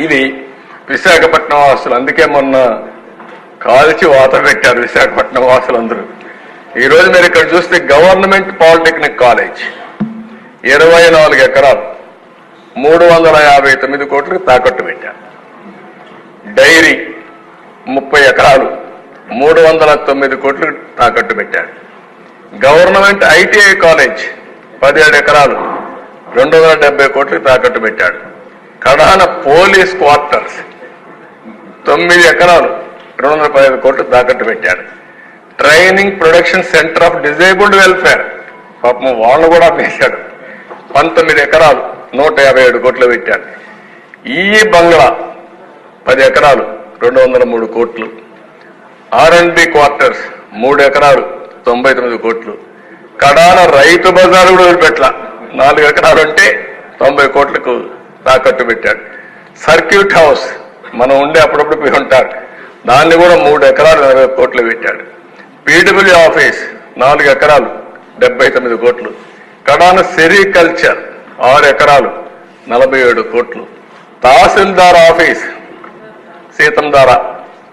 ఇది విశాఖపట్నం వాసులు. అందుకే మొన్న కాల్చి వాత పెట్టారు విశాఖపట్నం వాసులందరూ. ఈరోజు మీరు ఇక్కడ చూస్తే గవర్నమెంట్ పాలిటెక్నిక్ కాలేజ్ 24 ఎకరాలు 359 కోట్లకు తాకట్టు పెట్టారు. డైరీ 30 ఎకరాలు 309 కోట్లకు తాకట్టు పెట్టారు. గవర్నమెంట్ ఐటీఐ కాలేజ్ 17 ఎకరాలు 270 కోట్లకు తాకట్టు పెట్టాడు. కడాన పోలీస్ క్వార్టర్స్ 9 ఎకరాలు 215 కోట్లు తాకట్టు పెట్టాడు. Training production centre of disabled welfare పాపం వాళ్ళు కూడా వేశాడు. 19 ఎకరాలు 157 కోట్లు పెట్టాడు. ఈ బంగ్లా 10 ఎకరాలు 203 కోట్లు. R&B క్వార్టర్స్ 3 ఎకరాలు 99 కోట్లు. కడాన రైతు బజారు కూడా వదిలిపెట్ల 4 ఎకరాలు అంటే 90 కోట్లకు తాకట్టు పెట్టాడు. సర్క్యూట్ హౌస్ మనం ఉండే అప్పుడప్పుడు పోయి ఉంటారు, దాన్ని కూడా 3 ఎకరాలు 40 కోట్లు పెట్టాడు. పీడబ్ల్యూ ఆఫీస్ 4 ఎకరాలు 79 కోట్లు. కడాన సెరికల్చర్ 6 ఎకరాలు 47 కోట్లు. తహసీల్దార్ ఆఫీస్ సీతంధార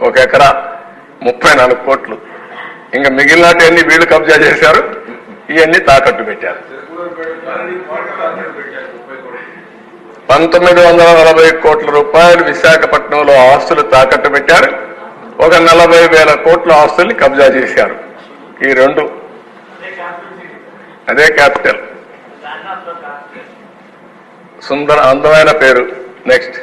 1 ఎకరా 34 కోట్లు. ఇంకా మిగిలినవన్నీ వీళ్ళు కబ్జా చేశారు, ఇవన్నీ తాకట్టు పెట్టారు. 1940 కోట్ల రూపాయలు విశాఖపట్నంలో ఆస్తులు తాకట్టు పెట్టారు. ఒక 40,000 కోట్ల ఆస్తుల్ని కబ్జా చేశారు. ఈ రెండు అదే క్యాపిటల్. సుందర అందమైన పేరు. నెక్స్ట్